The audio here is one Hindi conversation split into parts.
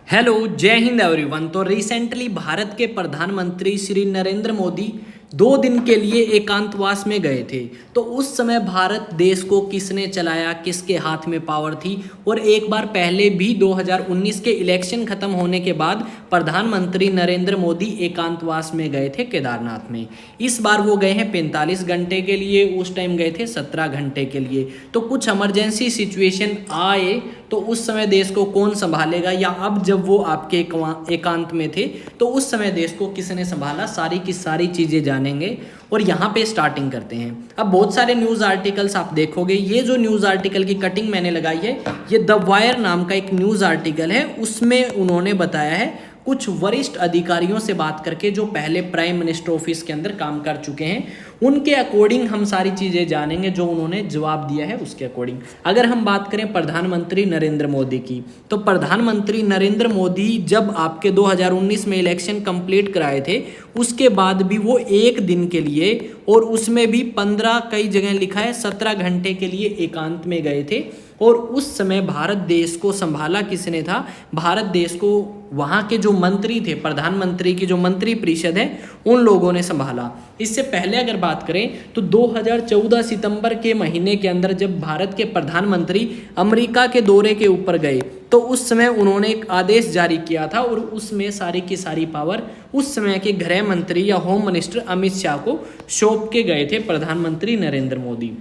हेलो, जय हिंद एवरीवन। तो रिसेंटली भारत के प्रधानमंत्री श्री नरेंद्र मोदी 2 दिन के लिए एकांतवास में गए थे। तो उस समय भारत देश को किसने चलाया, किसके हाथ में पावर थी। और एक बार पहले भी 2019 के इलेक्शन खत्म होने के बाद प्रधानमंत्री नरेंद्र मोदी एकांतवास में गए थे केदारनाथ में। इस बार वो गए हैं 45 घंटे के लिए, उस टाइम गए थे 17 घंटे के लिए। तो कुछ इमरजेंसी सिचुएशन आए तो उस समय देश को कौन संभालेगा, या अब जब वो आपके एकांत में थे तो उस समय देश को किसने संभाला, सारी की सारी चीज़ें जानेंगे। और यहाँ पे स्टार्टिंग करते हैं। अब बहुत सारे न्यूज़ आर्टिकल्स आप देखोगे, ये जो न्यूज़ आर्टिकल की कटिंग मैंने लगाई है ये द वायर नाम का एक न्यूज़ आर्टिकल है। उसमें उन्होंने बताया है कुछ वरिष्ठ अधिकारियों से बात करके जो पहले प्राइम मिनिस्टर ऑफिस के अंदर काम कर चुके हैं, उनके अकॉर्डिंग हम सारी चीज़ें जानेंगे, जो उन्होंने जवाब दिया है उसके अकॉर्डिंग। अगर हम बात करें प्रधानमंत्री नरेंद्र मोदी की, तो प्रधानमंत्री नरेंद्र मोदी जब आपके 2019 में इलेक्शन कंप्लीट कराए थे, उसके बाद भी वो एक दिन के लिए, और उसमें भी 15, कई जगह लिखा है 17 घंटे के लिए एकांत में गए थे। और उस समय भारत देश को संभाला किसने था, भारत देश को वहाँ के जो मंत्री थे, प्रधानमंत्री की जो मंत्री परिषद है, उन लोगों ने संभाला। इससे पहले अगर बात करें तो 2014 सितंबर के महीने के अंदर जब भारत के प्रधानमंत्री अमेरिका के दौरे के ऊपर गए, तो उस समय उन्होंने एक आदेश जारी किया था, और उसमें सारी की सारी पावर उस समय के गृह मंत्री या होम मिनिस्टर अमित शाह को सौंप के गए थे प्रधानमंत्री नरेंद्र मोदी।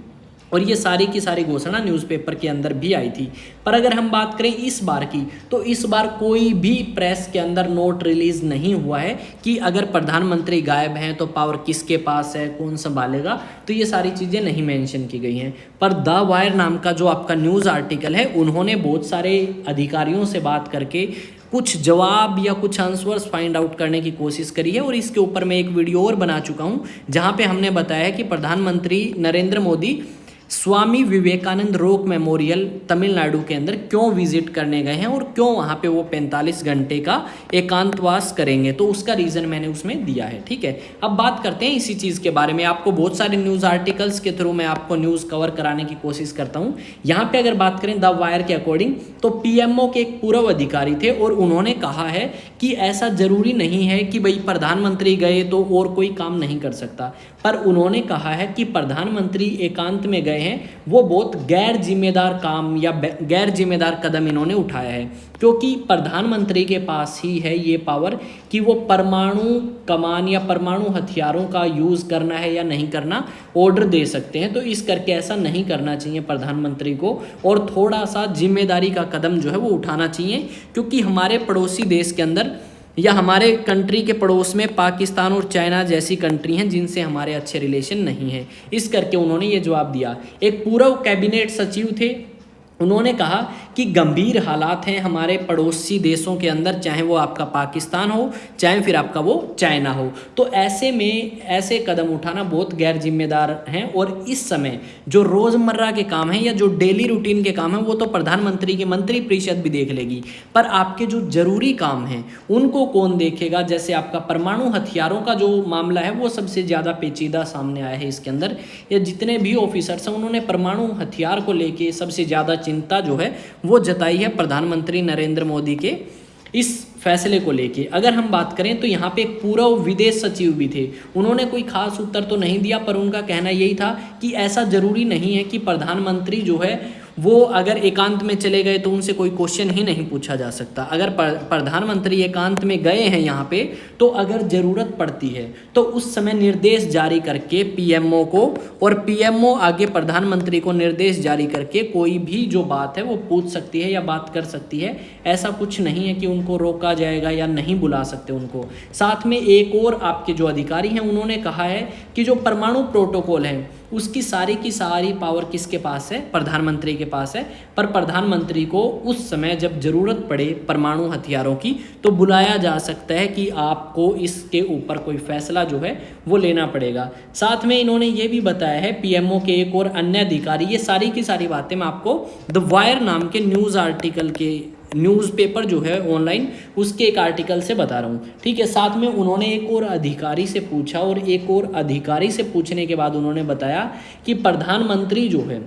और ये सारी की सारी घोषणा न्यूज़पेपर के अंदर भी आई थी। पर अगर हम बात करें इस बार की, तो इस बार कोई भी प्रेस के अंदर नोट रिलीज नहीं हुआ है कि अगर प्रधानमंत्री गायब हैं तो पावर किसके पास है, कौन संभालेगा। तो ये सारी चीज़ें नहीं मेंशन की गई हैं। पर द वायर नाम का जो आपका न्यूज़ आर्टिकल है, उन्होंने बहुत सारे अधिकारियों से बात करके कुछ जवाब या कुछ आंसर्स फाइंड आउट करने की कोशिश करी है। और इसके ऊपर मैं एक वीडियो और बना चुका हूँ, जहाँ पे हमने बताया है कि प्रधानमंत्री नरेंद्र मोदी स्वामी विवेकानंद रॉक मेमोरियल तमिलनाडु के अंदर क्यों विजिट करने गए हैं, और क्यों वहाँ पे वो 45 घंटे का एकांतवास करेंगे। तो उसका रीज़न मैंने उसमें दिया है। ठीक है, अब बात करते हैं इसी चीज़ के बारे में। आपको बहुत सारे न्यूज़ आर्टिकल्स के थ्रू मैं आपको न्यूज़ कवर कराने की कोशिश करता हूँ। यहाँ पे अगर बात करें द वायर के अकॉर्डिंग, तो पीएमओ के एक पूर्व अधिकारी थे, और उन्होंने कहा है कि ऐसा ज़रूरी नहीं है कि भाई प्रधानमंत्री गए तो और कोई काम नहीं कर सकता। पर उन्होंने कहा है कि प्रधानमंत्री एकांत में गए हैं, वो बहुत गैर जिम्मेदार काम या गैर जिम्मेदार कदम इन्होंने उठाया है, क्योंकि प्रधानमंत्री के पास ही है ये पावर कि वो परमाणु कमान या परमाणु हथियारों का यूज़ करना है या नहीं करना, ऑर्डर दे सकते हैं। तो इस करके ऐसा नहीं करना चाहिए प्रधानमंत्री को, और थोड़ा सा जिम्मेदारी का कदम जो है वो उठाना चाहिए, क्योंकि हमारे पड़ोसी देश के अंदर या हमारे कंट्री के पड़ोस में पाकिस्तान और चाइना जैसी कंट्री हैं जिनसे हमारे अच्छे रिलेशन नहीं हैं। इस करके उन्होंने ये जवाब दिया। एक पूर्व कैबिनेट सचिव थे, उन्होंने कहा कि गंभीर हालात हैं हमारे पड़ोसी देशों के अंदर, चाहे वो आपका पाकिस्तान हो, चाहे फिर आपका वो चाइना हो। तो ऐसे में ऐसे कदम उठाना बहुत गैर जिम्मेदार हैं। और इस समय जो रोज़मर्रा के काम हैं या जो डेली रूटीन के काम हैं, वो तो प्रधानमंत्री की मंत्री परिषद भी देख लेगी, पर आपके जो ज़रूरी काम हैं उनको कौन देखेगा। जैसे आपका परमाणु हथियारों का जो मामला है, वो सबसे ज़्यादा पेचीदा सामने आया है इसके अंदर। या जितने भी ऑफिसर्स हैं, उन्होंने परमाणु हथियार को लेके सबसे ज़्यादा चिंता जो है वो जताई है प्रधानमंत्री नरेंद्र मोदी के इस फैसले को लेके। अगर हम बात करें तो यहाँ पे एक पूर्व विदेश सचिव भी थे, उन्होंने कोई खास उत्तर तो नहीं दिया, पर उनका कहना यही था कि ऐसा ज़रूरी नहीं है कि प्रधानमंत्री जो है वो अगर एकांत में चले गए तो उनसे कोई क्वेश्चन ही नहीं पूछा जा सकता। अगर प्रधानमंत्री एकांत में गए हैं यहाँ पे, तो अगर ज़रूरत पड़ती है तो उस समय निर्देश जारी करके पीएमओ को, और पीएमओ आगे प्रधानमंत्री को निर्देश जारी करके कोई भी जो बात है वो पूछ सकती है या बात कर सकती है। ऐसा कुछ नहीं है कि उनको रोका जाएगा या नहीं बुला सकते उनको। साथ में एक और आपके जो अधिकारी हैं, उन्होंने कहा है कि जो परमाणु प्रोटोकॉल है उसकी सारी की सारी पावर किसके पास है, प्रधानमंत्री के पास है। पर प्रधानमंत्री को उस समय जब ज़रूरत पड़े परमाणु हथियारों की, तो बुलाया जा सकता है कि आपको इसके ऊपर कोई फैसला जो है वो लेना पड़ेगा। साथ में इन्होंने ये भी बताया है पीएमओ के एक और अन्य अधिकारी, ये सारी की सारी बातें मैं आपको द वायर नाम के न्यूज़ आर्टिकल के न्यूज़पेपर जो है ऑनलाइन, उसके एक आर्टिकल से बता रहा हूँ। ठीक है, साथ में उन्होंने एक और अधिकारी से पूछा, और एक और अधिकारी से पूछने के बाद उन्होंने बताया कि प्रधानमंत्री जो है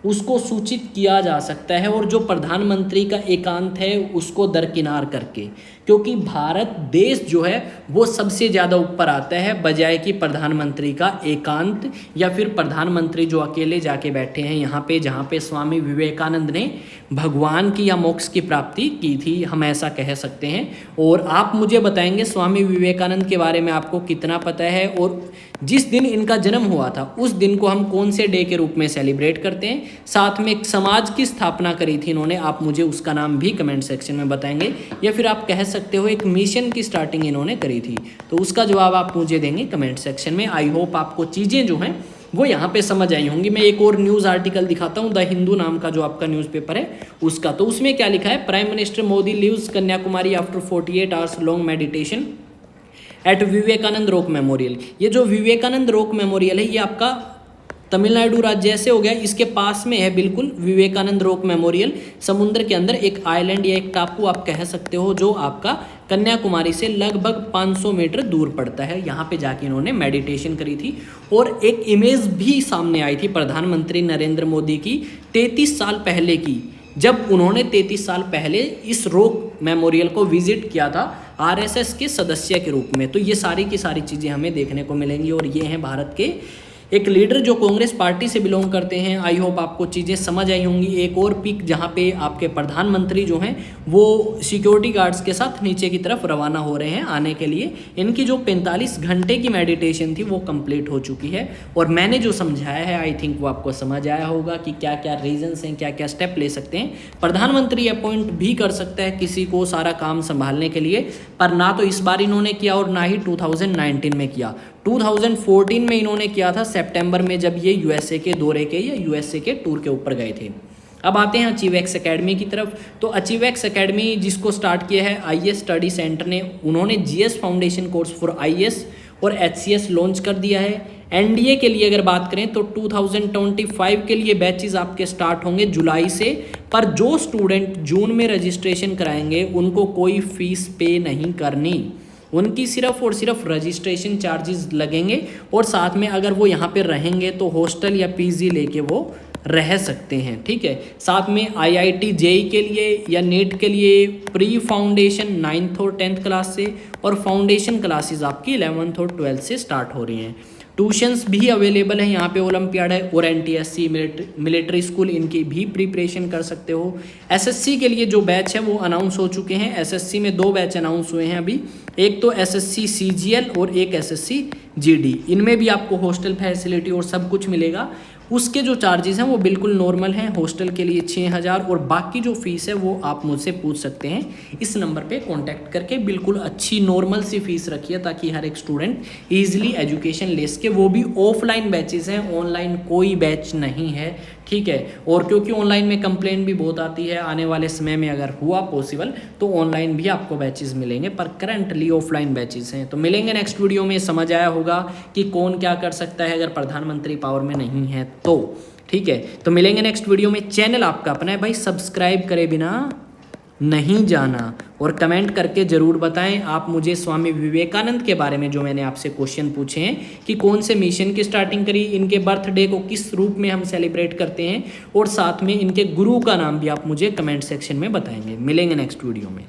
उसको सूचित किया जा सकता है, और जो प्रधानमंत्री का एकांत है उसको दरकिनार करके, क्योंकि भारत देश जो है वो सबसे ज़्यादा ऊपर आता है बजाय कि प्रधानमंत्री का एकांत या फिर प्रधानमंत्री जो अकेले जाके बैठे हैं यहाँ पे, जहाँ पे स्वामी विवेकानंद ने भगवान की या मोक्ष की प्राप्ति की थी, हम ऐसा कह सकते हैं। और आप मुझे बताएंगे स्वामी विवेकानंद के बारे में आपको कितना पता है, और जिस दिन इनका जन्म हुआ था उस दिन को हम कौन से डे के रूप में सेलिब्रेट करते हैं, साथ में एक समाज की स्थापना करी थी इन्होंने, आप मुझे उसका नाम भी कमेंट सेक्शन में बताएंगे, या फिर आप कह सकते हो एक मिशन की स्टार्टिंग इन्होंने करी थी, तो उसका जवाब आप मुझे देंगे कमेंट सेक्शन में। आई होप आपको चीज़ें जो हैं वो यहाँ पे समझ आई होंगी। मैं एक और न्यूज़ आर्टिकल दिखाता हूँ, द हिंदू नाम का जो आपका न्यूज़पेपर है उसका, तो उसमें क्या लिखा है, prime minister Modi leaves Kanyakumari after 48 hours long meditation at Vivekananda rock memorial. ये जो विवेकानंद रॉक मेमोरियल है ये आपका तमिलनाडु राज्य से हो गया, इसके पास में है बिल्कुल विवेकानंद रॉक मेमोरियल, समुद्र के अंदर एक आइलैंड या एक टापू आप कह सकते हो, जो आपका कन्याकुमारी से लगभग 500 मीटर दूर पड़ता है। यहाँ पे जाके इन्होंने मेडिटेशन करी थी, और एक इमेज भी सामने आई थी प्रधानमंत्री नरेंद्र मोदी की 33 साल पहले की, जब उन्होंने 33 साल पहले इस रॉक मेमोरियल को विजिट किया था आरएसएस के सदस्य के रूप में। तो ये सारी की सारी चीज़ें हमें देखने को मिलेंगी, और ये हैं भारत के एक लीडर जो कांग्रेस पार्टी से बिलोंग करते हैं। आई होप आपको चीज़ें समझ आई होंगी। एक और पिक जहाँ पे आपके प्रधानमंत्री जो हैं वो सिक्योरिटी गार्ड्स के साथ नीचे की तरफ रवाना हो रहे हैं आने के लिए। इनकी जो 45 घंटे की मेडिटेशन थी वो कंप्लीट हो चुकी है, और मैंने जो समझाया है आई थिंक वो आपको समझ आया होगा कि क्या क्या रीजंस हैं, क्या क्या स्टेप ले सकते हैं। प्रधानमंत्री अपॉइंट भी कर सकता है किसी को सारा काम संभालने के लिए, पर ना तो इस बार इन्होंने किया और ना ही 2019 में किया। 2014 में इन्होंने किया था सितंबर में, जब ये यूएसए के दौरे के या यूएसए के टूर के ऊपर गए थे। अब आते हैं अचीवएक्स एकेडमी की तरफ। तो अचीवएक्स एकेडमी जिसको स्टार्ट किया है आईएएस स्टडी सेंटर ने, उन्होंने GS foundation course for IAS और एचसीएस लॉन्च कर दिया है। एनडीए के लिए अगर बात करें तो 2025 के लिए बैचेस आपके स्टार्ट होंगे जुलाई से, पर जो स्टूडेंट जून में रजिस्ट्रेशन कराएंगे उनको कोई फीस पे नहीं करनी, उनकी सिर्फ और सिर्फ रजिस्ट्रेशन चार्जेस लगेंगे, और साथ में अगर वो यहाँ पे रहेंगे तो हॉस्टल या पीजी लेके वो रह सकते हैं, ठीक है। साथ में आईआईटी जेई के लिए या नीट के लिए प्री फाउंडेशन 9th और 10th क्लास से, और फाउंडेशन क्लासेस आपकी 11th और 12th से स्टार्ट हो रही हैं। ट्यूशन्स भी अवेलेबल है यहाँ पे, ओलंपियाड है और एनटीएससी मिलिट्री स्कूल इनकी भी प्रिपरेशन कर सकते हो। एसएससी के लिए जो बैच है वो अनाउंस हो चुके हैं। एसएससी में 2 बैच अनाउंस हुए हैं अभी, एक तो एसएससी सीजीएल और एक एसएससी जीडी। इनमें भी आपको हॉस्टल फैसिलिटी और सब कुछ मिलेगा। उसके जो चार्जेस हैं वो बिल्कुल नॉर्मल हैं। हॉस्टल के लिए 6000, और बाकी जो फीस है वो आप मुझसे पूछ सकते हैं इस नंबर पे कांटेक्ट करके। बिल्कुल अच्छी नॉर्मल सी फीस रखिए ताकि हर एक स्टूडेंट इजीली एजुकेशन ले सके। वो भी ऑफलाइन बैचेस हैं, ऑनलाइन कोई बैच नहीं है, ठीक है। और क्योंकि ऑनलाइन में कंप्लेंट भी बहुत आती है, आने वाले समय में अगर हुआ पॉसिबल तो ऑनलाइन भी आपको बैचेस मिलेंगे, पर करंटली ऑफलाइन बैचेस हैं। तो मिलेंगे नेक्स्ट वीडियो में, समझ आया होगा कि कौन क्या कर सकता है अगर प्रधानमंत्री पावर में नहीं है तो, ठीक है। तो मिलेंगे नेक्स्ट वीडियो में। चैनल आपका अपना है भाई, सब्सक्राइब करे बिना नहीं जाना, और कमेंट करके ज़रूर बताएं आप मुझे स्वामी विवेकानंद के बारे में जो मैंने आपसे क्वेश्चन पूछे हैं कि कौन से मिशन की स्टार्टिंग करी, इनके बर्थडे को किस रूप में हम सेलिब्रेट करते हैं, और साथ में इनके गुरु का नाम भी आप मुझे कमेंट सेक्शन में बताएंगे। मिलेंगे नेक्स्ट वीडियो में।